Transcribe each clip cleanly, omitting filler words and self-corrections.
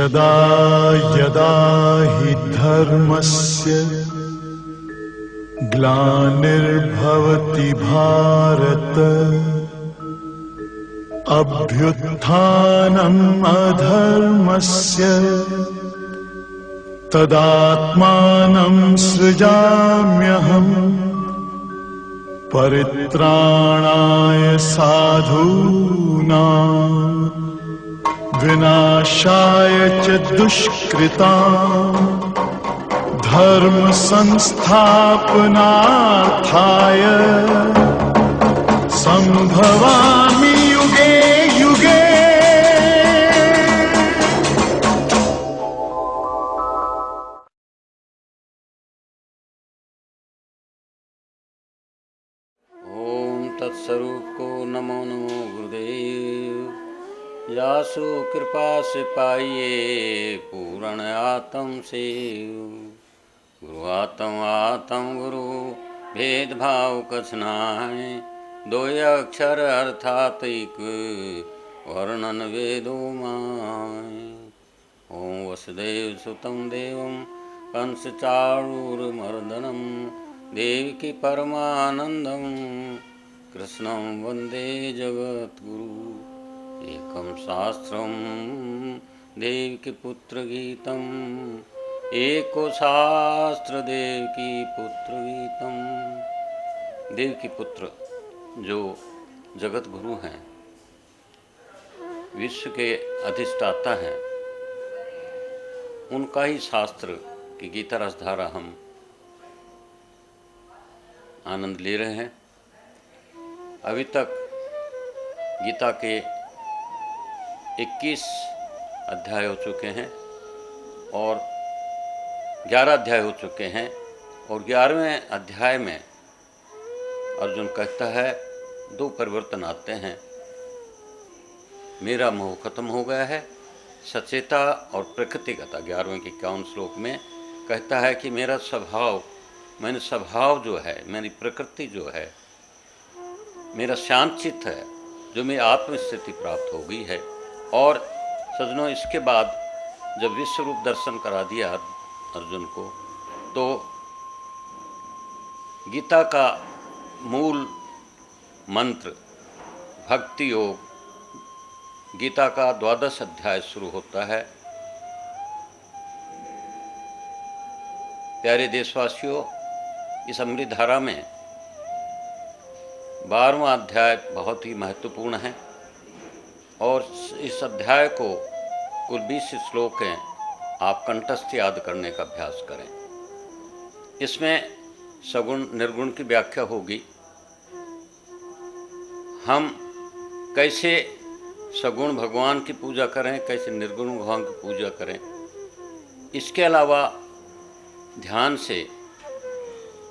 यदा यदा हि धर्मस्य ग्लानिर्भवति भारत अभ्युत्थानम् अधर्मस्य तदात्मानं सृजाम्यहम् परित्राणाय साधूनां विनाशाय च दुष्कृतां धर्म संस्थापनार्थाय संभवामि युगे युगे। ओम तत्स्वरूप को नमो नमो गुरुदेव। यासु कृपा से पाइए पूर्ण आत्म से। गुरु आत्म आत्म गुरु भेदभाव कछ नाहि। दो अक्षर अर्थात एक वर्णन वेदो माय। ओम वसुदेव सुतं देवं कंस चाणूरमर्दनं देवकी परमानंदं कृष्णं वंदे जगद्गुरु। एकं शास्त्रं देवकी पुत्र गीतम एको शास्त्र देवकी पुत्र गीतम। देवकी पुत्र जो जगत गुरु हैं, विश्व के अधिष्ठाता हैं, उनका ही शास्त्र की गीता रसधारा हम आनंद ले रहे हैं। अभी तक गीता के 21 अध्याय हो चुके हैं और 11 अध्याय हो चुके हैं और 11वें अध्याय में अर्जुन कहता है दो परिवर्तन आते हैं। मेरा मोह खत्म हो गया है, सचेता और प्रकृतिगत। 11वें के 51 श्लोक में कहता है कि मेरा स्वभाव, मैंने स्वभाव जो है, मेरी प्रकृति जो है, मेरा शांत चित्त है, जो मेरी आत्मस्थिति प्राप्त हो गई है। और सज्जनों, इसके बाद जब विश्व रूप दर्शन करा दिया अर्जुन को, तो गीता का मूल मंत्र भक्ति योग, गीता का 12वां अध्याय शुरू होता है। प्यारे देशवासियों, इस अमृत धारा में 12वां अध्याय बहुत ही महत्वपूर्ण है और इस अध्याय को कुल 20 श्लोक हैं, आप कंठस्थ याद करने का अभ्यास करें। इसमें सगुण निर्गुण की व्याख्या होगी। हम कैसे सगुण भगवान की पूजा करें, कैसे निर्गुण भगवान की पूजा करें। इसके अलावा ध्यान से,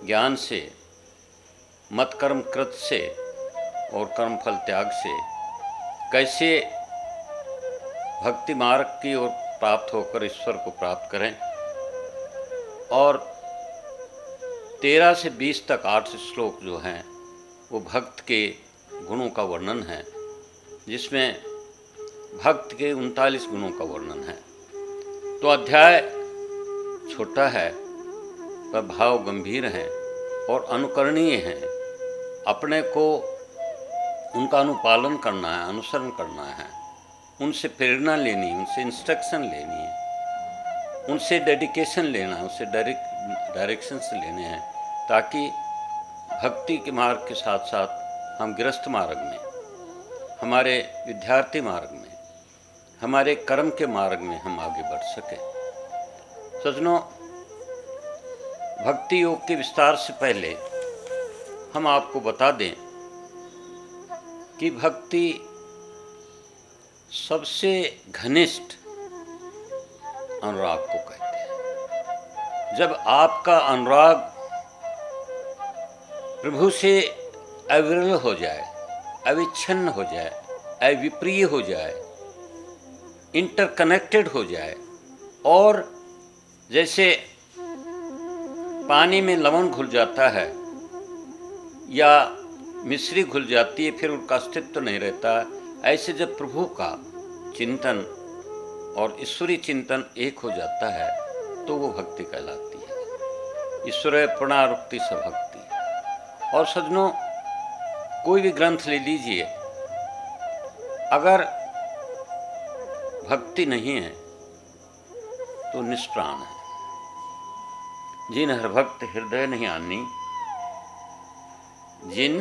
ज्ञान से, मत कर्म कृत से और कर्मफल त्याग से कैसे भक्ति मार्ग की ओर प्राप्त होकर ईश्वर को प्राप्त करें। और 13 से 20 तक 8 श्लोक जो हैं वो भक्त के गुणों का वर्णन है, जिसमें भक्त के 39 गुणों का वर्णन है। तो अध्याय छोटा है पर भाव गंभीर हैं और अनुकरणीय हैं। अपने को उनका अनुपालन करना है, अनुसरण करना है, उनसे प्रेरणा लेनी, उनसे इंस्ट्रक्शन लेनी है, उनसे डेडिकेशन लेना है, उनसे डायरेक्शंस लेने हैं, ताकि भक्ति के मार्ग के साथ साथ हम गृहस्थ मार्ग में, हमारे विद्यार्थी मार्ग में, हमारे कर्म के मार्ग में हम आगे बढ़ सकें। सज्जनों, भक्ति योग के विस्तार से पहले हम आपको बता दें कि भक्ति सबसे घनिष्ठ अनुराग को कहते हैं। जब आपका अनुराग प्रभु से अविरल हो जाए, अविच्छिन्न हो जाए, अविप्रिय हो जाए, इंटरकनेक्टेड हो जाए, और जैसे पानी में लवण घुल जाता है या मिश्री घुल जाती है, फिर उनका अस्तित्व नहीं रहता, ऐसे जब प्रभु का चिंतन और ईश्वरीय चिंतन एक हो जाता है तो वो भक्ति कहलाती है। ईश्वर पुनरुक्ति से भक्ति। और सज्जनों, कोई भी ग्रंथ ले लीजिए, अगर भक्ति नहीं है तो निष्प्राण है। जिन हर भक्त हृदय नहीं आनी, जिन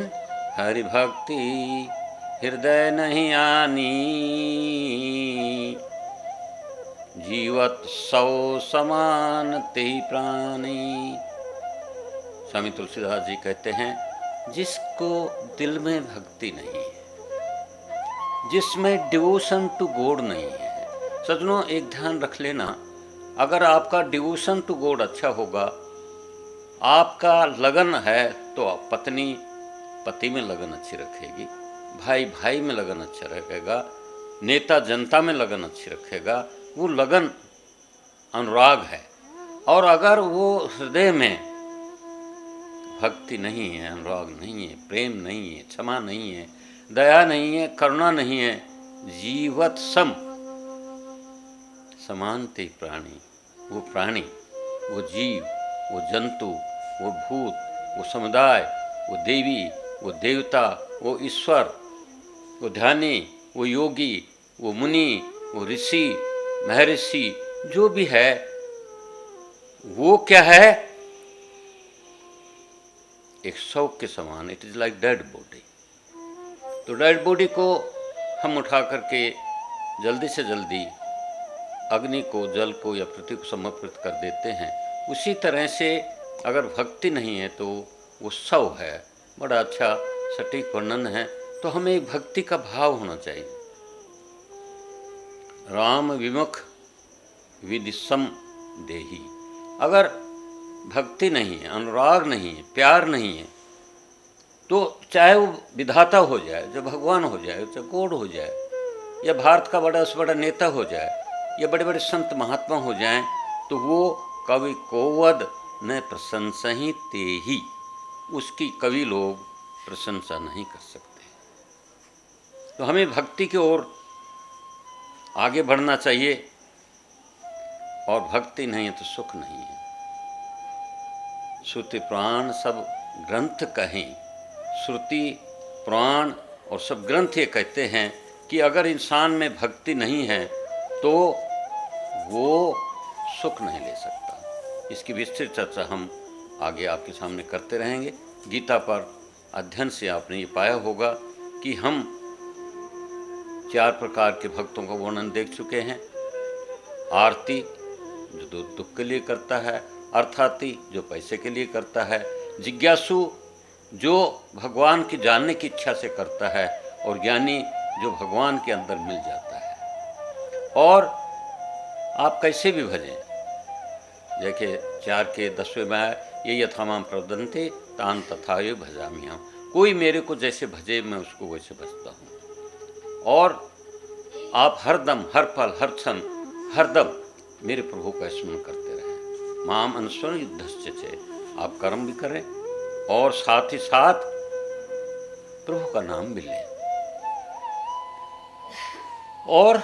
हरि भक्ति हृदय नहीं आनी, जीवत सौ समान ते प्राणी। स्वामी तुलसीदास जी कहते हैं, जिसको दिल में भक्ति नहीं है, जिसमें डिवोशन टू गॉड नहीं है। सज्जनों, एक ध्यान रख लेना, अगर आपका डिवोशन टू गॉड अच्छा होगा, आपका लगन है, तो पत्नी पति में लगन अच्छी रखेगी, भाई भाई में लगन अच्छा रखेगा, नेता जनता में लगन अच्छी रखेगा। वो लगन अनुराग है। और अगर वो हृदय में भक्ति नहीं है, अनुराग नहीं है, प्रेम नहीं है, क्षमा नहीं है, दया नहीं है, करुणा नहीं है, जीवत सम समानते प्राणी, वो प्राणी, वो जीव, वो जंतु, वो भूत, वो समुदाय, वो देवी, वो देवता, वो ईश्वर, वो ध्यानी, वो योगी, वो मुनि, वो ऋषि, महर्षि, जो भी है, वो क्या है? एक शव के समान। It is like dead body. तो डेड बॉडी को हम उठा करके जल्दी से जल्दी अग्नि को, जल को या पृथ्वी को समर्पित कर देते हैं। उसी तरह से अगर भक्ति नहीं है तो वो शव है। बड़ा अच्छा सटीक वर्णन है। तो हमें एक भक्ति का भाव होना चाहिए। राम विमुख विदिशम देही। अगर भक्ति नहीं है, अनुराग नहीं है, प्यार नहीं है, तो चाहे वो विधाता हो जाए, जो भगवान हो जाए, चाहे गॉड हो जाए, या भारत का बड़ा से बड़ा नेता हो जाए, या बड़े बड़े संत महात्मा हो जाएं, तो वो कवि कोवद न प्रशंसा ही ते ही, उसकी कवि लोग प्रशंसा नहीं कर सकते। तो हमें भक्ति की ओर आगे बढ़ना चाहिए। और भक्ति नहीं है तो सुख नहीं है। श्रुति पुराण सब ग्रंथ कहें, श्रुति पुराण और सब ग्रंथ ये कहते हैं कि अगर इंसान में भक्ति नहीं है तो वो सुख नहीं ले सकता। इसकी विस्तृत चर्चा हम आगे आपके सामने करते रहेंगे। गीता पर अध्ययन से आपने ये पाया होगा कि हम 4 प्रकार के भक्तों का वर्णन देख चुके हैं। आरती, जो दुख के लिए करता है, अर्थाती, जो पैसे के लिए करता है, जिज्ञासु, जो भगवान की जानने की इच्छा से करता है, और ज्ञानी, जो भगवान के अंदर मिल जाता है। और आप कैसे भी भजें, देखिए 4 के 10वें में आया, ये यथामाम प्रवदन्ते तान तथा ये भजामि हम। कोई मेरे को जैसे भजे मैं उसको वैसे भजता हूँ। और आप हर दम, हर पल, हर क्षण, हर दम मेरे प्रभु का स्मरण करते रहें। माम अनुस्मरण युद्धस्य चे। आप कर्म भी करें और साथ ही साथ प्रभु का नाम भी लें। और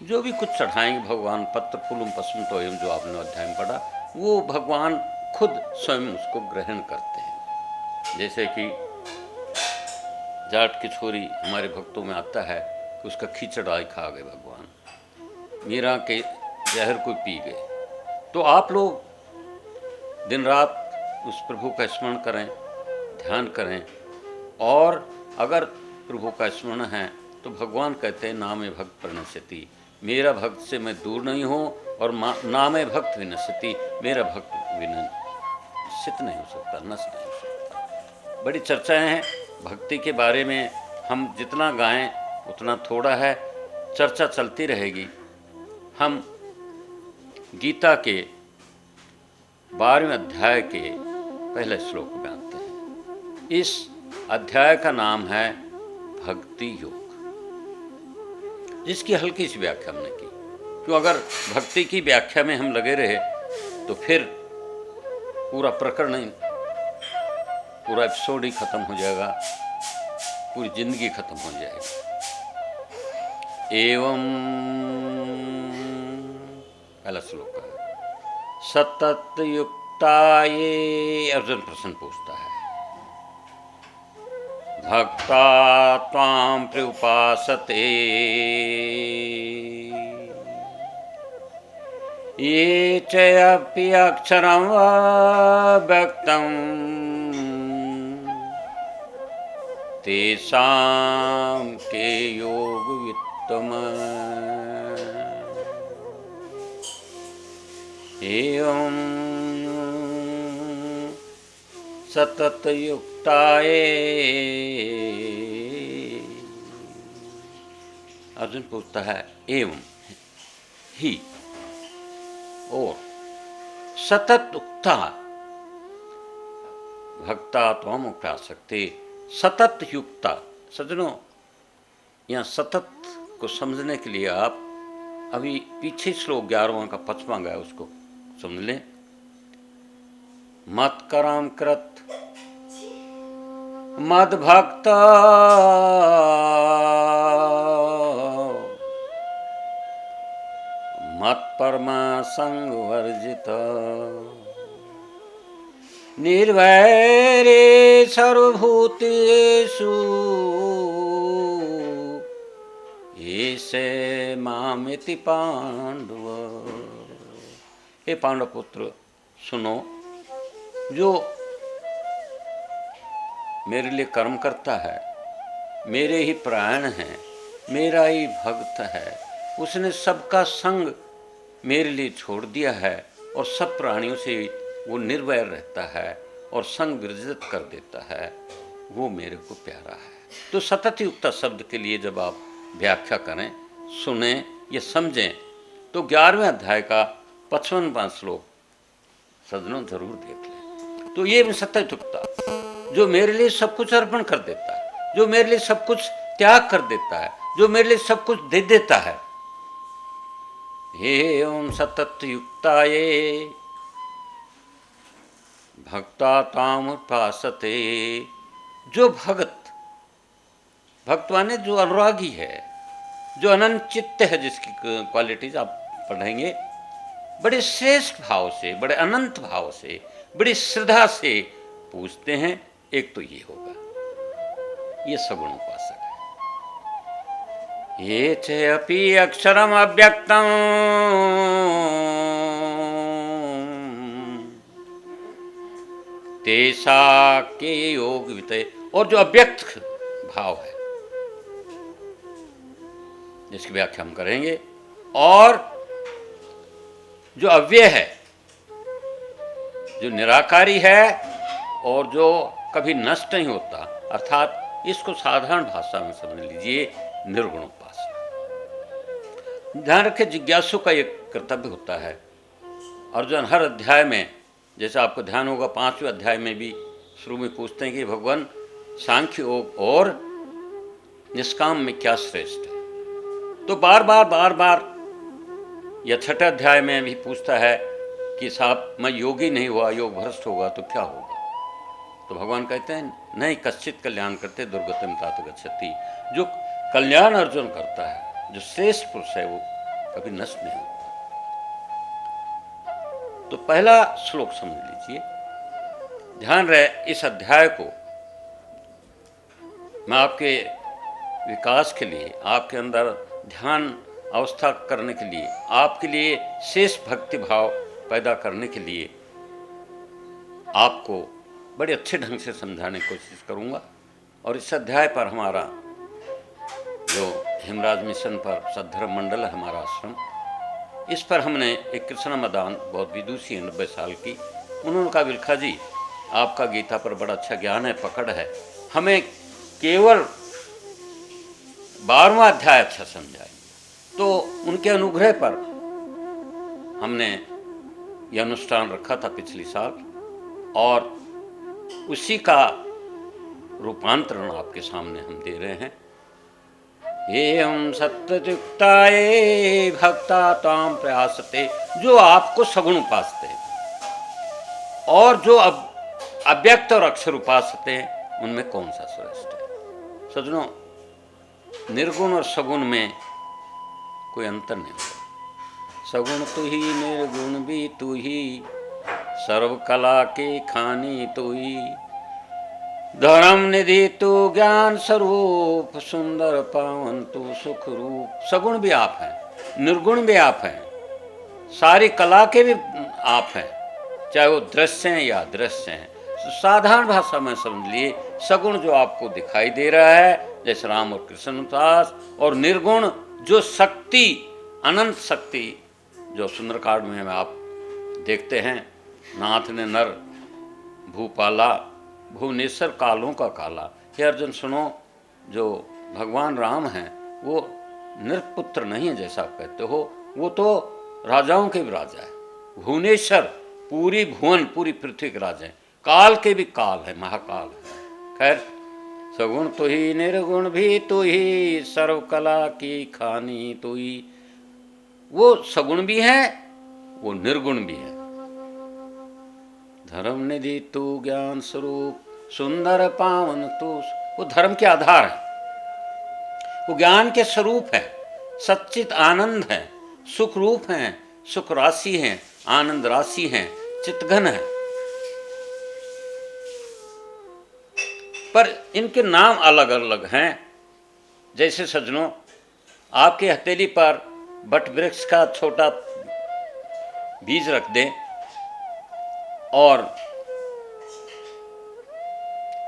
जो भी कुछ चढ़ाएंगे भगवान, पत्र फूलम पसम तो एवं, जो आपने अध्याय में पढ़ा, वो भगवान खुद स्वयं उसको ग्रहण करते हैं। जैसे कि जाट की छोरी हमारे भक्तों में आता है कि उसका खिचड़ा खा गए भगवान, मीरा के जहर को पी गए। तो आप लोग दिन रात उस प्रभु का स्मरण करें, ध्यान करें। और अगर प्रभु का स्मरण है तो भगवान कहते हैं नामे भक्त प्रणश्यति, मेरा भक्त से मैं दूर नहीं हूँ। और नामे भक्त विनश्यति, मेरा भक्त विनश्यत नहीं हो सकता, नष्ट नहीं हो सकता। बड़ी चर्चाएं हैं भक्ति के बारे में, हम जितना गाएं उतना थोड़ा है, चर्चा चलती रहेगी। हम गीता के 12वें अध्याय के पहले श्लोक में आते हैं। इस अध्याय का नाम है भक्ति योग, जिसकी हल्की सी व्याख्या हमने की। क्यों, अगर भक्ति की व्याख्या में हम लगे रहे तो फिर पूरा प्रकरण ही, पूरा एपिसोड ही खत्म हो जाएगा, पूरी जिंदगी खत्म हो जाएगी। एवं पहला श्लोक है। सतत युक्ता ये, अर्जुन प्रश्न पूछता है, भक्ता त्वां प्रउपासते ये च अपि अक्षरं व्यक्तं तेषां के योगवित्तम्। एवं सतत युक्ताये, अर्जुन पूछता है एवं ही, और सतत उक्ता भक्ता त्वम उपासते, सतत युक्ता। सज्जनों, यहाँ सतत को समझने के लिए आप अभी पीछे श्लोक 11वां का 5वां गया, उसको समझ लें। मत कराम कृत मद भक्त मत परमा संग वर्जित निर्वैरे सर्वभूतेषु ऐसे मामिति पांडव। हे पांडव पुत्र सुनो, जो मेरे लिए कर्म करता है, मेरे ही प्राण है, मेरा ही भक्त है, उसने सबका संग मेरे लिए छोड़ दिया है और सब प्राणियों से वो निर्वैर रहता है और संग विरजित कर देता है, वो मेरे को प्यारा है। तो सतत युक्ता शब्द के लिए जब आप व्याख्या करें, सुने या समझें, तो 11वें अध्याय का 55वां श्लोक सज्जनों जरूर देख लें। तो ये सतत युक्ता, जो मेरे लिए सब कुछ अर्पण कर देता है, जो मेरे लिए सब कुछ त्याग कर देता है, जो मेरे लिए सब कुछ दे देता है। हे ओम सतत युक्ताये भक्ता ताम उपासते, जो भगत, भक्त माने जो अनुरागी है, जो अनंत चित्त है, जिसकी क्वालिटीज आप पढ़ेंगे, बड़े श्रेष्ठ भाव से, बड़े अनंत भाव से, बड़ी श्रद्धा से पूछते हैं। एक तो ये होगा, ये सगुण उपासक है। ये च अपि अक्षरम अव्यक्तम तेषा के योग वितय, और जो अव्यक्त भाव है जिसकी व्याख्या हम करेंगे, और जो अव्यय है, जो निराकारी है और जो कभी नष्ट नहीं होता, अर्थात इसको साधारण भाषा में समझ लीजिए, निर्गुण उपासना। ध्यान रखें, जिज्ञासु का एक कर्तव्य होता है। अर्जुन हर अध्याय में, जैसे आपको ध्यान होगा 5वें अध्याय में भी शुरू में पूछते हैं कि भगवान सांख्य योग और निष्काम में क्या श्रेष्ठ है। तो बार बार या 6ठे अध्याय में भी पूछता है कि साहब मैं योगी नहीं हुआ, योग भ्रष्ट होगा तो क्या होगा। तो भगवान कहते हैं नहीं, कश्चित कल्याण करते दुर्गतिम तात गच्छति। जो कल्याण अर्जुन करता है, जो श्रेष्ठ पुरुष है, वो कभी नष्ट नहीं होता। तो पहला श्लोक समझ लीजिए, ध्यान रहे इस अध्याय को मैं आपके विकास के लिए, आपके अंदर ध्यान अवस्था करने के लिए, आपके लिए शेष भक्ति भाव पैदा करने के लिए आपको बड़े अच्छे ढंग से समझाने की कोशिश करूंगा। और इस अध्याय पर हमारा जो हिमराज मिशन पर सद्धर्म मंडल है हमारा आश्रम, इस पर हमने एक कृष्ण मदान बहुत विदुषी है 90 साल की, उन्होंने कहा विलखा जी आपका गीता पर बड़ा अच्छा ज्ञान है, पकड़ है, हमें केवल 12वां अध्याय अच्छा समझाए। तो उनके अनुग्रह पर हमने यह अनुष्ठान रखा था पिछली साल, और उसी का रूपांतरण आपके सामने हम दे रहे हैं। एवं सत्ययुक्ताये भक्ता ताम प्रयासते, जो आपको सगुण उपासते हैं, और जो अव्यक्त और अक्षर उपासते हैं, उनमें कौन सा श्रेष्ठ है। सज्जनों, निर्गुण और सगुण में कोई अंतर नहीं होता। सगुण तू ही निर्गुण भी तू ही, सर्व कला के खानी तू ही, धर्म निधि तू ज्ञान स्वरूप, सुंदर पावन तू सुख रूप। सगुण भी आप हैं, निर्गुण भी आप हैं, सारी कला के भी आप हैं, चाहे वो दृश्य हैं या अदृश्य हैं। साधारण भाषा में समझ लिए, सगुण जो आपको दिखाई दे रहा है जैसे राम और कृष्ण दास, और निर्गुण जो शक्ति, अनंत शक्ति जो सुंदरकांड में आप देखते हैं, नाथ ने नर भूपाला, भुवनेश्वर कालों का काला। हे अर्जुन सुनो, जो भगवान राम हैं वो नृपुत्र नहीं है जैसा आप कहते हो, वो तो राजाओं के भी राजा है, भुवनेश्वर पूरी भुवन पूरी पृथ्वी के राजा हैं, काल के भी काल है, महाकाल है। खैर, सगुण तो ही निर्गुण भी तू ही, सर्व कला की खानी तू ही। वो सगुण भी है, वो निर्गुण भी है। धर्म निधि तू ज्ञान स्वरूप, सुंदर पावन तू। वो धर्म के आधार है, वो ज्ञान के स्वरूप है, सच्चित आनंद है, सुख रूप है, सुख राशि है, आनंद राशि है, चितघन है। पर इनके नाम अलग अलग हैं। जैसे सज्जनों, आपकी हथेली पर बट वृक्ष का छोटा बीज रख दें और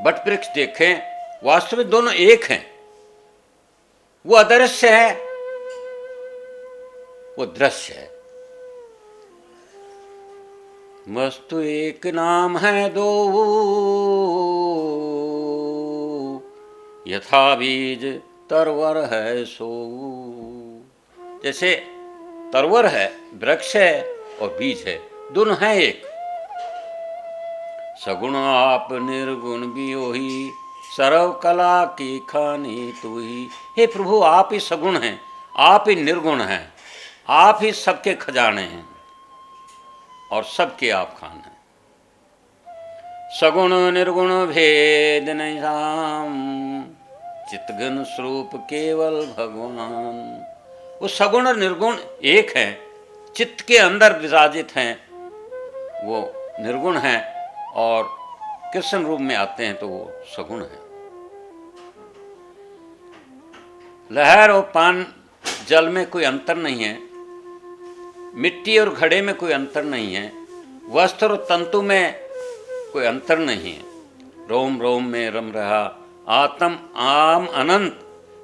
बट वृक्ष देखें, वास्तव में दोनों एक हैं। वो अदृश्य है, वो दृश्य है। वस्तु एक नाम है दो, यथा बीज तरवर है सो। जैसे तरवर है, वृक्ष है और बीज है, दोनों हैं एक। सगुण आप निर्गुण भी वही, सर्व कला की खानी तू ही। हे प्रभु, आप ही सगुण हैं, आप ही निर्गुण हैं, आप ही सबके खजाने हैं और सबके आप खान हैं। सगुण निर्गुण भेद नहीं राम, चितघन स्वरूप केवल भगवान। वो सगुण और निर्गुण एक हैं, चित्त के अंदर विराजित हैं, वो निर्गुण हैं, और कृष्ण रूप में आते हैं तो वो सगुण है। लहर और पान जल में कोई अंतर नहीं है, मिट्टी और घड़े में कोई अंतर नहीं है, वस्त्र और तंतु में कोई अंतर नहीं है, रोम रोम में रम रहा आत्म आम अनंत,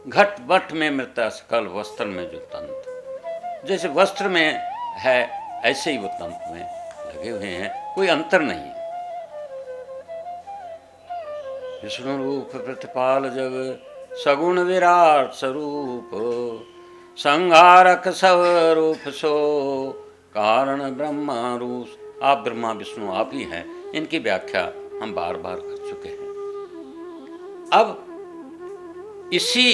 घट बट में मृता सकल, वस्त्र में जो तंत। जैसे वस्त्र में है ऐसे ही वो तंत में लगे हुए हैं, कोई अंतर नहीं है। विष्णु रूप प्रतिपाल जग, सगुण विराट स्वरूप, संहारक सब रूप सो, कारण ब्रह्मा रूप। आप ब्रह्मा विष्णु आप ही हैं, इनकी व्याख्या हम बार बार कर चुके हैं। अब इसी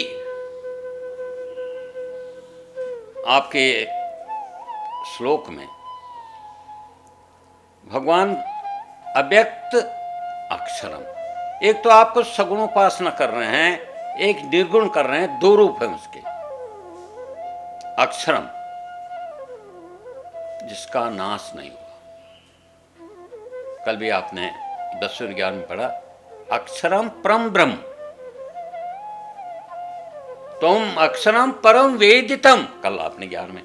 आपके श्लोक में भगवान अव्यक्त अक्षरम, एक तो आपको सगुणोपासना कर रहे हैं, एक निर्गुण कर रहे हैं, दो रूप है उसके। अक्षरम जिसका नाश नहीं हुआ, कल भी आपने 10वें ज्ञान में पढ़ा, अक्षरम परम ब्रह्म, तुम अक्षरम परम वेदितम, कल आपने ज्ञान में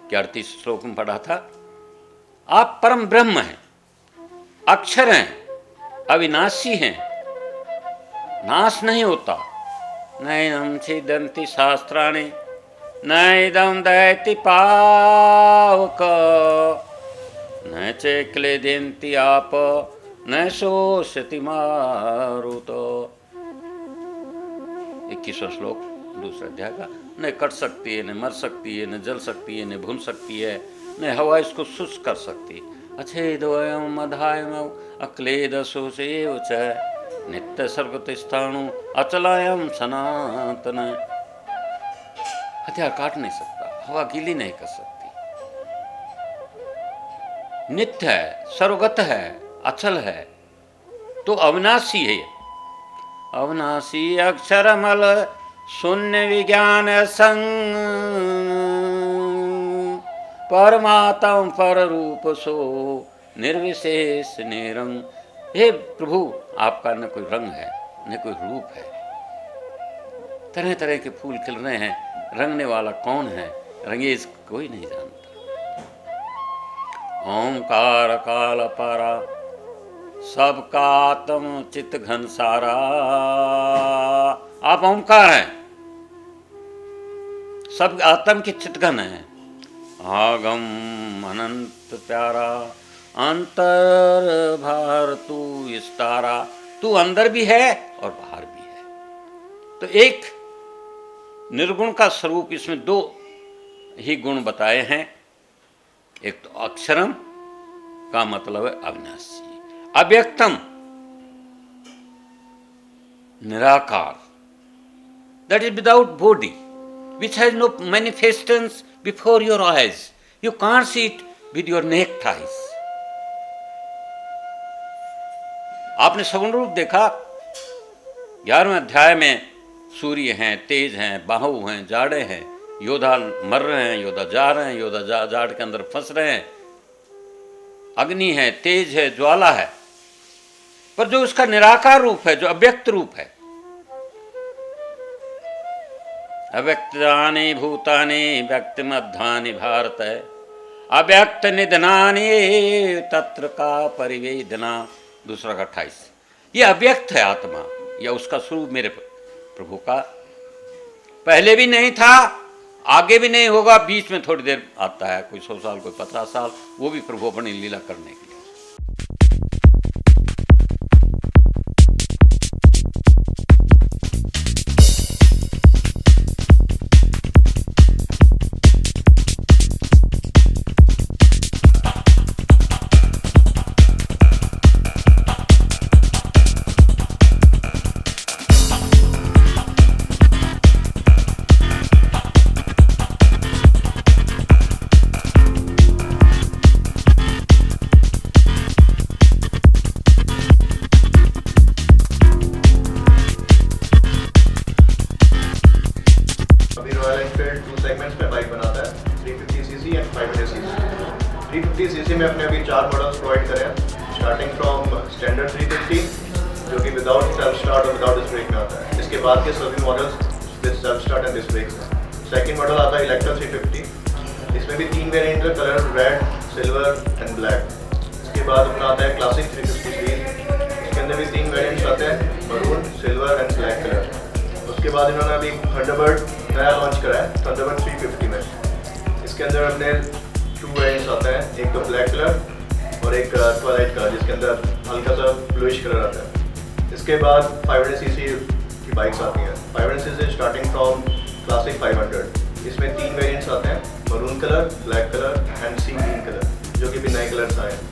38 श्लोक में पढ़ा था। आप परम ब्रह्म हैं, अक्षर हैं, अविनाशी हैं, नाश नहीं होता। नैनम छिदन्ति शास्त्राणि नैदम दयति पावक, न च क्लेदन्ति आप न शोषति मारुत। 21वां श्लोक दूसरा अध्याय का। न कट सकती है, न मर सकती है, न जल सकती है, न भून सकती है, न हवा इसको शुष्क कर सकती। अच्छेदोयम अधायम अक्लेद शोषेव च, नित्य सर्वतिष्ठाणु अचलायम सनातन। हथियार काट नहीं सकता, हवा गीली नहीं कर सकती, नित्य है, सर्वगत है, अचल है, तो अविनाशी है। अविनाशी अक्षरमल शून्य विज्ञान संग, परमात्म पर रूप सो निर्विशेष निरंग। हे प्रभु, आपका न कोई रंग है न कोई रूप है। तरह तरह के फूल खिल रहे हैं, रंगने वाला कौन है, रंगेज कोई नहीं जानता। ओंकार काल पारा सबका आत्म चित्त घन सारा। आप ओंकार हैं, सब आत्म के चित्तघन है। आगम अनंत प्यारा अंतर भार तू इस्तारा। तू अंदर भी है और बाहर भी है। तो एक निर्गुण का स्वरूप, इसमें दो ही गुण बताए हैं। एक तो अक्षरम का मतलब है अविनाशी, अव्यक्तम निराकार, that is without body, which has no manifestations before your eyes. You can't see it with your naked eyes. आपने सगुण रूप देखा 11वें अध्याय में। सूर्य हैं, तेज हैं, बाहु हैं, जाड़े हैं, योद्धा मर रहे हैं, योद्धा जा रहे हैं, योद्धा जाड़ के अंदर फंस रहे हैं, अग्नि है, तेज है, ज्वाला है। पर जो उसका निराकार रूप है, जो अव्यक्त रूप है, अव्यक्तानि भूतानि व्यक्तिमध्यानि भारत, अव्यक्त निधनानि तत्र का परिवेदना। दूसरा का 28। ये अव्यक्त है आत्मा, या उसका स्वरूप मेरे प्रभु का पहले भी नहीं था, आगे भी नहीं होगा, बीच में थोड़ी देर आता है, कोई 100 साल, कोई 50 साल, वो भी प्रभु अपनी लीला करने के लिए। में अपने अभी 4 मॉडल्स प्रोवाइड करे हैं, स्टार्टिंग फ्रॉम स्टैंडर्ड 350 जो कि विदाउट सेल्फ स्टार्ट और विदाउट डिस्क ब्रेक में आता है। इसके बाद के सभी models with self start and disc brake हैं। सेकंड मॉडल आता है इलेक्ट्रा 350, इसमें भी 3 वेरिएंट है, colour red, silver and black. इसके बाद अपना आता है क्लासिक 350 सीरीज, इसके अंदर भी 3 वेरिएंट्स आते हैं, maroon, silver and black colour. उसके बाद इन्होंने अभी थंडरबर्ड नया लॉन्च करा है, थंडरबर्ड 350 में। इसके अंदर अपने 2 वेरिएंट्स आते हैं, एक तो ब्लैक कलर और एक ट्वाइलाइट कलर, जिसके अंदर हल्का सा ब्लूइश कलर आता है। इसके बाद 500 सीसी की बाइक्स आती हैं, 500 सीसी स्टार्टिंग फ्रॉम क्लासिक 500। इसमें 3 वेरिएंट्स आते हैं, maroon colour, black colour and sea green colour, जो कि भी नए कलर्स आए हैं।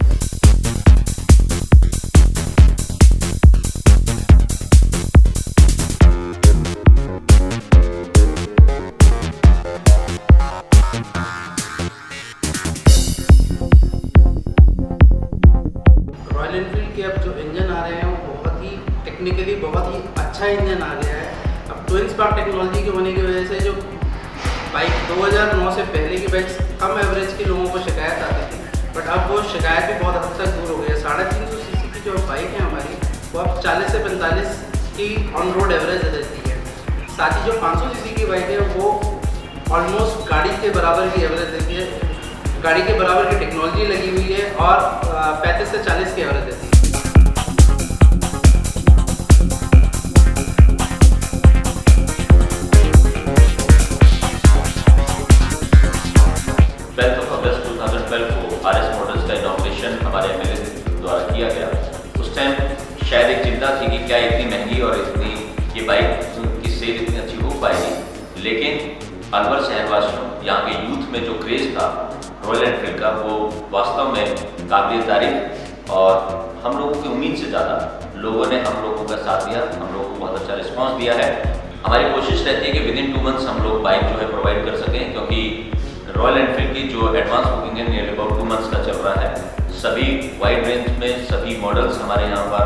रॉयल एनफील्ड के अब जो इंजन आ रहे हैं वो बहुत ही टेक्निकली बहुत ही अच्छा इंजन आ गया है। अब ट्विन स्पार्क टेक्नोलॉजी के होने की वजह से जो बाइक 2009 से पहले की बाइक्स कम एवरेज के लोगों को शिकायत आती थी, बट अब वो शिकायत भी बहुत हद तक दूर हो गई है। 350 सीसी की जो बाइक है हमारी, वो अब 40 से 45 की ऑन रोड एवरेज देती है। साथ ही जो 500 सीसी की बाइक है वो ऑलमोस्ट गाड़ी के बराबर की एवरेज देती है, गाड़ी के बराबर की टेक्नोलॉजी लगी हुई है और 35 से 40 की एवरेज देती है। अगस्त 2012 को RS मॉडल्स का इनॉग्रेशन हमारे MLA द्वारा किया गया। उस टाइम शायद एक चिंता थी कि क्या इतनी महंगी और इतनी ये बाइक की सेल इतनी अच्छी हो पाएगी, लेकिन अलवर शहरवासियों, यहाँ के यूथ में जो क्रेज़ था रॉयल एनफील्ड का, वो वास्तव में काबिल तारीफ, और हम लोगों की उम्मीद से ज़्यादा लोगों ने हम लोगों का साथ दिया, हम लोगों को बहुत अच्छा रिस्पांस दिया है। हमारी कोशिश रहती है कि विदिन 2 मंथ्स हम लोग बाइक जो है प्रोवाइड कर सकें, क्योंकि रॉयल एनफील्ड की जो एडवांस बुकिंग है नियरली अबाउट 2 मंथ्स का चल रहा है। सभी वाइड रेंज में सभी मॉडल्स हमारे यहाँ पर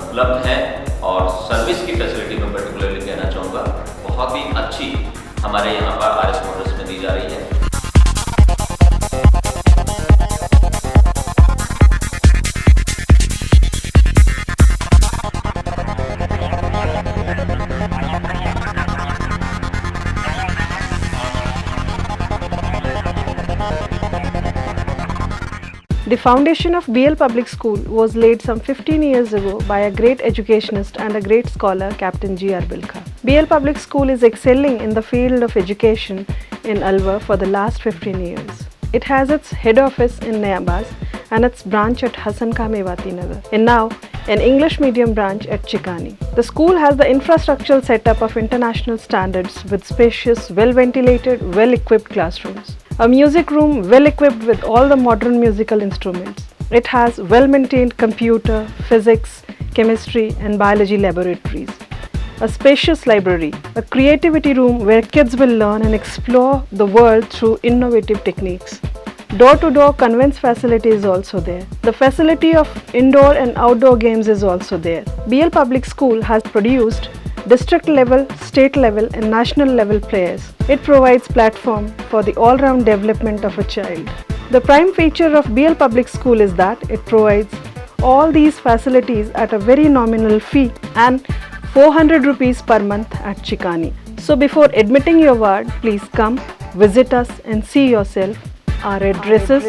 उपलब्ध हैं, और सर्विस की फैसिलिटी में पर्टिकुलरली कहना चाहूँगा बहुत ही अच्छी हमारे यहाँ पर RS मॉडल्स में दी जा रही है। The foundation of BL Public School was laid some 15 years ago by a great educationist and a great scholar, Captain G.R. Bilkha. BL Public School is excelling in the field of education in Alwar for the last 15 years. It has its head office in Nayabaz and its branch at Hasan Khan Mewati Nagar, and now an English medium branch at Chikani. The school has the infrastructural setup of international standards with spacious, well-ventilated, well-equipped classrooms. A music room well equipped with all the modern musical instruments. It has well-maintained computer, physics, chemistry and biology laboratories. A spacious library, a creativity room where kids will learn and explore the world through innovative techniques. Door-to-door conveyance facility is also there. The facility of indoor and outdoor games is also there. BL Public School has produced district level, state level and national level players. It provides platform for the all-round development of a child. The prime feature of BL Public School is that it provides all these facilities at a very nominal fee and 400 rupees per month at Chikani. So before admitting your ward, please come, visit us and see yourself. Our addresses.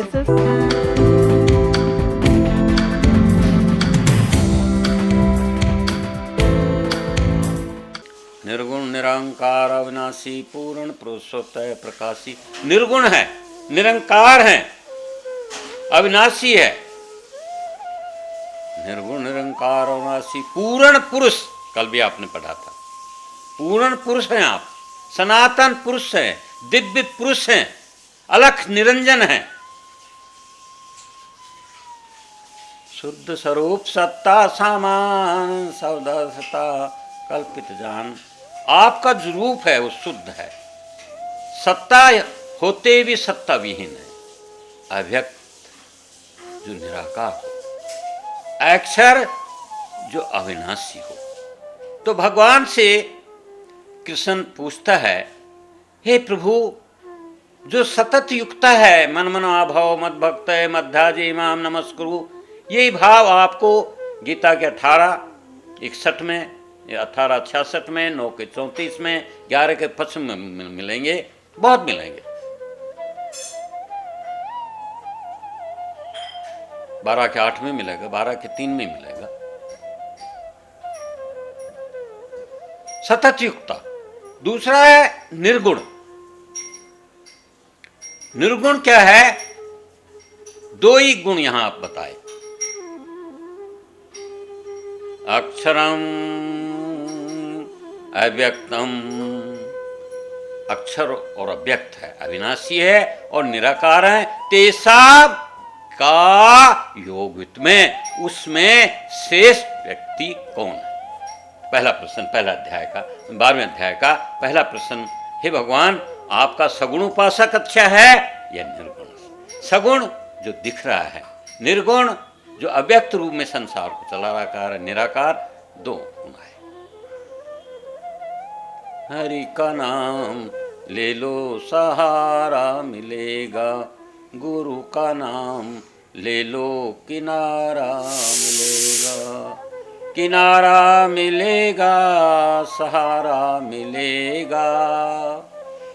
निर्गुण निरंकार अविनाशी पूर्ण पुरुषोत्तम प्रकाशी। निर्गुण है, निरंकार है, अविनाशी है। निर्गुण निरंकार अविनाशी पूर्ण पुरुष, कल भी आपने पढ़ा था। पूर्ण पुरुष हैं आप, सनातन पुरुष हैं, दिव्य पुरुष हैं, अलख निरंजन है। शुद्ध स्वरूप सत्ता सामान सौदासता कल्पित जान। आपका जो रूप है वो शुद्ध है, सत्ता होते भी सत्ता विहीन है, अव्यक्त जो निराकार हो, अक्षर जो अविनाशी हो। तो भगवान से कृष्ण पूछता है, हे प्रभु, जो सतत युक्त है, मन मनो भाव मद भक्त मध्याजे इमाम नमस्कुरु, यही भाव आपको गीता के 18:61 में, 18:66 में, 9 के 34 में, 11 के 25 में मिलेंगे, बहुत मिलेंगे। 12 के 8 में मिलेगा, 12 के 3 में मिलेगा। सतत युक्ता। दूसरा है निर्गुण। निर्गुण क्या है? 2 ही गुण यहां आप बताए, अक्षरम अव्यक्तम। अक्षर और अव्यक्त है, अविनाशी है और निराकार है। तेसा का योगित में, उसमें श्रेष्ठ व्यक्ति कौन है? पहला प्रश्न, पहला अध्याय का 12वें अध्याय का पहला प्रश्न, हे भगवान, आपका सगुण उपासक अच्छा है या निर्गुण? सगुण जो दिख रहा है, निर्गुण जो अव्यक्त रूप में संसार को चला रहा है, निराकार, 2 गुण है। हरि का नाम ले लो सहारा मिलेगा, गुरु का नाम ले लो किनारा मिलेगा। किनारा मिलेगा, सहारा मिलेगा,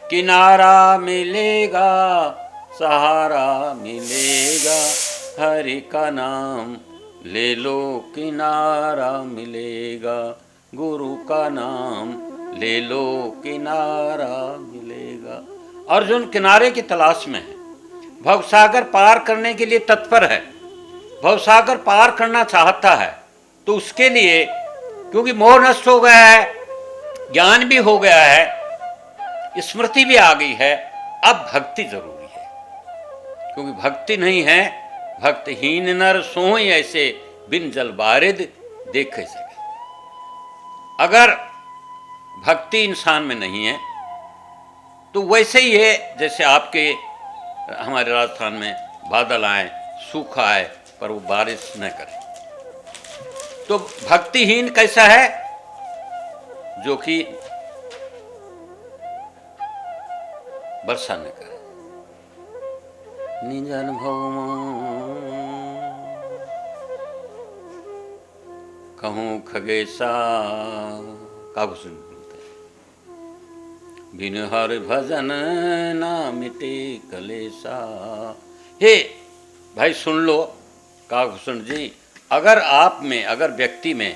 किनारा मिलेगा, सहारा मिलेगा। हरि का नाम ले लो किनारा मिलेगा, गुरु का नाम ले लो किनारा मिलेगा। अर्जुन किनारे की तलाश में है, भवसागर पार करने के लिए तत्पर है। भवसागर पार करना चाहता है तो उसके लिए, क्योंकि मोह नष्ट हो गया है, ज्ञान भी हो गया है, स्मृति भी आ गई है, अब भक्ति जरूरी है। क्योंकि भक्ति नहीं है, भक्तहीन नर सोई ऐसे बिन जल बारिद देखे सके। अगर भक्ति इंसान में नहीं है तो वैसे ही है जैसे आपके हमारे राजस्थान में बादल आए, सूखा आए, पर वो बारिश न करे। तो भक्तिहीन कैसा है? जो कि वर्षा न करे। निज अनुभव कहूँ खगेशा, काबू बिन हर भजन ना मिटे कलेसा। हे भाई सुन लो काकभूषण जी, अगर आप में, अगर व्यक्ति में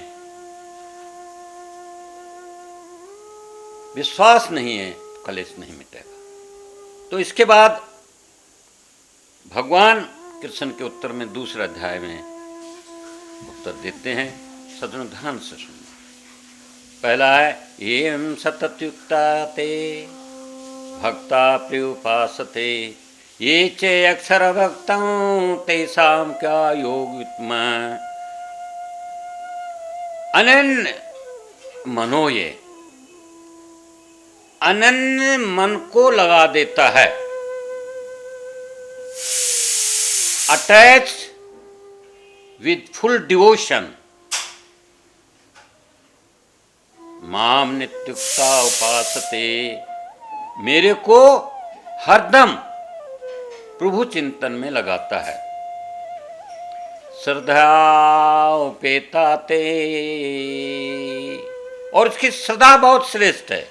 विश्वास नहीं है तो कलेश नहीं मिटेगा। तो इसके बाद भगवान कृष्ण के उत्तर में दूसरे अध्याय में उत्तर देते हैं। सज्जनों ध्यान से सुनो। पहला है एवं सततयुक्ता ते भक्ता प्रियुपासते ये चे अक्षर भक्तं तेषां क्या योग विद्मः। अनन्य मनो, ये अनन्य मन को लगा देता है, अटैच विथ फुल डिवोशन, माम नित्युक्ता उपासते, मेरे को हरदम प्रभु चिंतन में लगाता है। श्रद्धा उपेता ते, और इसकी श्रद्धा बहुत श्रेष्ठ है।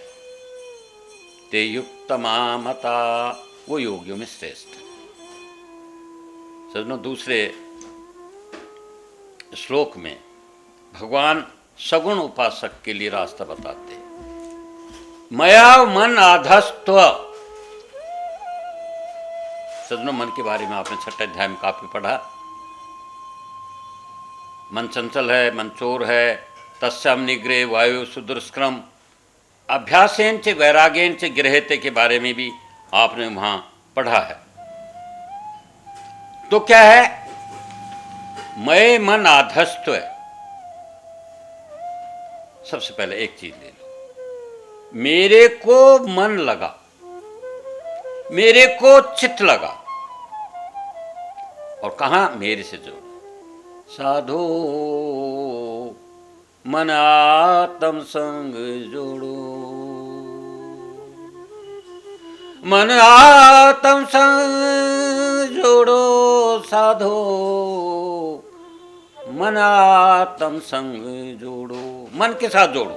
ते युक्त मामता, वो योगियों में श्रेष्ठ है। सज्जनों दूसरे श्लोक में भगवान सगुण उपासक के लिए रास्ता बताते हैं। मया मन आधस्त्व। सज्जनों मन के बारे में आपने छठे अध्याय में काफी पढ़ा। मन चंचल है, मन चोर है, तस्याम निग्रह वायु सुदुष्क्रम अभ्यासेन च वैराग्येन च गृह्यते के बारे में भी आपने वहां पढ़ा है। तो क्या है? मैं मन आधस्त्व। सबसे पहले एक चीज ले लो, मेरे को मन लगा, मेरे को चित्त लगा, और कहां? मेरे से जोड़। साधो मन आत्म संग जोड़ो, मन आत्म संग जोड़ो, साधो मन आत्म संग जोड़ो, मन के साथ जोड़ो।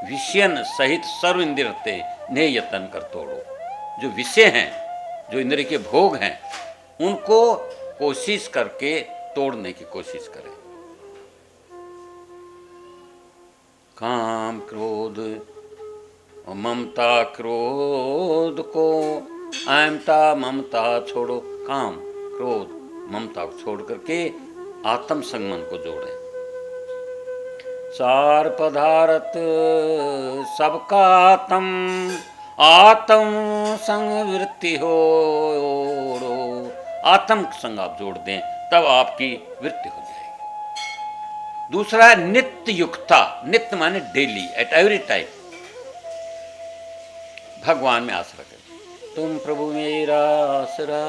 विषयन सहित सर्व इंद्रियते ने यतन कर तोड़ो। जो विषय हैं, जो इंद्रिय के भोग हैं, उनको कोशिश करके तोड़ने की कोशिश करें। काम क्रोध और ममता, क्रोध को अहमता ममता छोड़ो। काम क्रोध ममता को छोड़ करके आत्म संगमन को जोड़े। सार पदार्थ सबका आत्म, आत्म संग वृत्ति हो। आत्म संग आप जोड़ दें तब आपकी वृत्ति हो जाएगी। दूसरा है नित्य युक्ता। नित्य माने डेली, एट एवरी टाइम भगवान में आसरा करें। तुम प्रभु मेरा आसरा,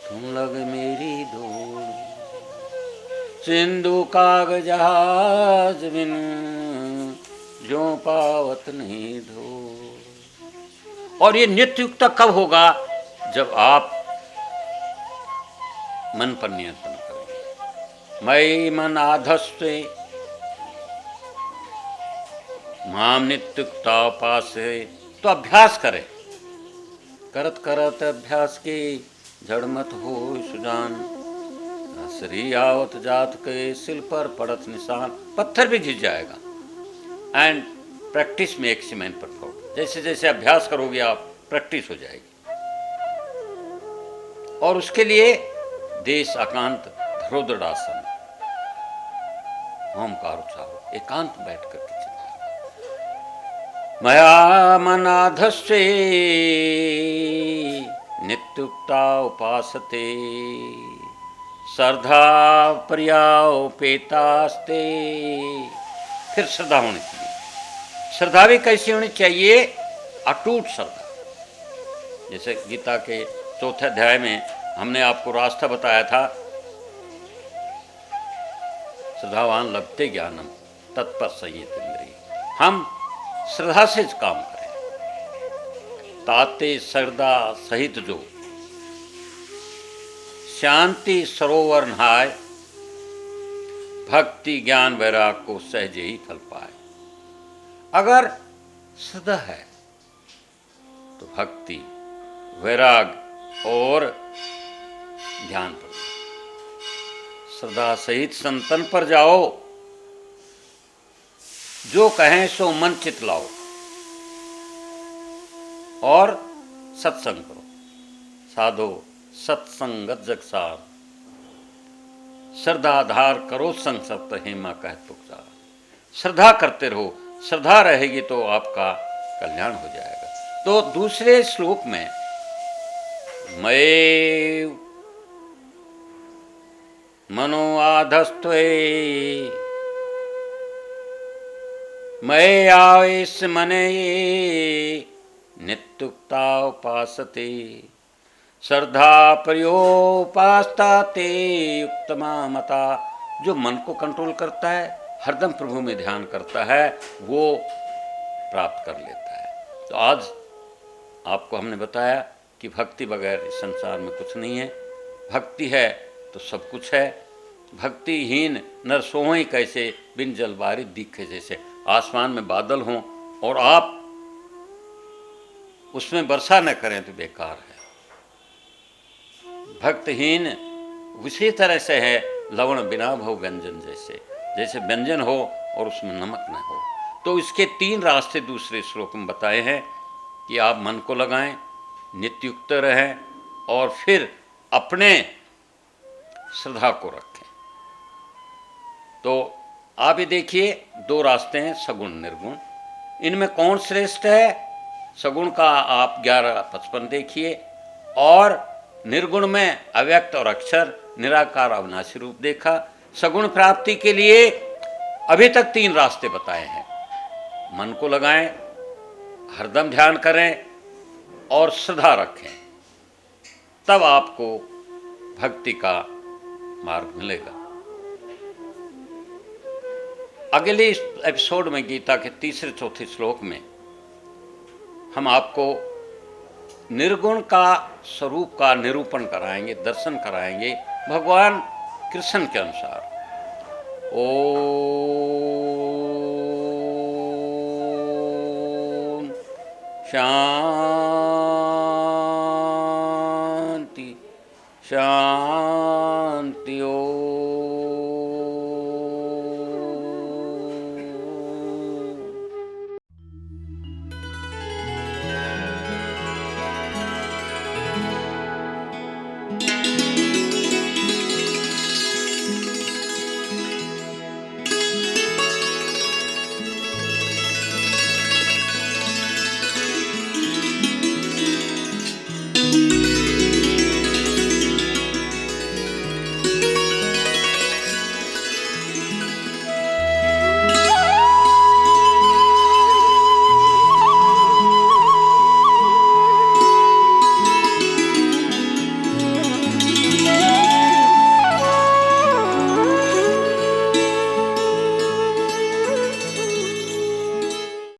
तुम लग मेरी डोर, सिंधु कागज जहाज बिन जो पावत नहीं धो। और ये नित्य युक्ता कब होगा? जब आप मन पर नियंत्रण करेंगे। मई मन आधस्ते माम नित्युक्ता उपास है। तो अभ्यास करें। करत करत अभ्यास की जड़ मत हो सुजान, हसरी आवत जात के सिल पर पड़त निशान। पत्थर भी घिस जाएगा। And practice makes man perfect. जैसे जैसे अभ्यास करोगे आप, प्रैक्टिस हो जाएगी। और उसके लिए देश एकांत ध्रुदरासन, ओमकार उच्चारो, एकांत बैठ करके चिंतन। मया मनाधस्ते नित्युक्ता उपासते, श्रद्धा प्रिया उपेतास्ते। फिर श्रद्धा होनी चाहिए। श्रद्धा भी कैसी होनी चाहिए? अटूट श्रद्धा। जैसे गीता के चौथे अध्याय में हमने आपको रास्ता बताया था, श्रद्धावान लभते ज्ञानम तत्पर संयत इंद्रिय। हम श्रद्धा से काम करें। ताते श्रद्धा सहित जो शांति सरोवर नहाय, भक्ति ज्ञान वैराग को सहज ही फल पाए। अगर श्रद्धा है तो भक्ति वैराग और ध्यान पर श्रद्धा सहित संतन पर जाओ, जो कहें सो मन चित लाओ और सत्संग करो। साधो सत्संगत जगसार, श्रद्धा धार करो संग सप्त हेमा कहत पुकार। श्रद्धा करते रहो, श्रद्धा रहेगी तो आपका कल्याण हो जाएगा। तो दूसरे श्लोक में मये मनो आधस्त्वे मये आवेश मने नित्युक्ता उपासते श्रद्धा प्रयोपास्ता ते युक्तमा मता। जो मन को कंट्रोल करता है, हरदम प्रभु में ध्यान करता है, वो प्राप्त कर लेता है। तो आज आपको हमने बताया कि भक्ति बगैर इस संसार में कुछ नहीं है, भक्ति है तो सब कुछ है। भक्तिहीन नर सोई कैसे, बिन जल बारिश दिखे जैसे। आसमान में बादल हों और आप उसमें वर्षा न करें तो बेकार है। भक्तहीन उसी तरह से है लवण बिना भव व्यंजन जैसे, जैसे व्यंजन हो और उसमें नमक न हो। तो इसके 3 रास्ते दूसरे श्लोक में बताए हैं कि आप मन को लगाएं, नित्युक्त रहें और फिर अपने श्रद्धा को रखें। तो आप ये देखिए 2 रास्ते हैं, सगुण निर्गुण। इनमें कौन श्रेष्ठ है? सगुण का आप 11-55 देखिए और निर्गुण में अव्यक्त और अक्षर निराकार अविनाशी रूप देखा। सगुण प्राप्ति के लिए अभी तक 3 रास्ते बताए हैं। मन को लगाएं, हरदम ध्यान करें और श्रद्धा रखें, तब आपको भक्ति का मार्ग मिलेगा। अगले एपिसोड में गीता के 3-4 श्लोक में हम आपको निर्गुण का स्वरूप का निरूपण कराएंगे, दर्शन कराएंगे भगवान कृष्ण के अनुसार। ओम शांति शांति।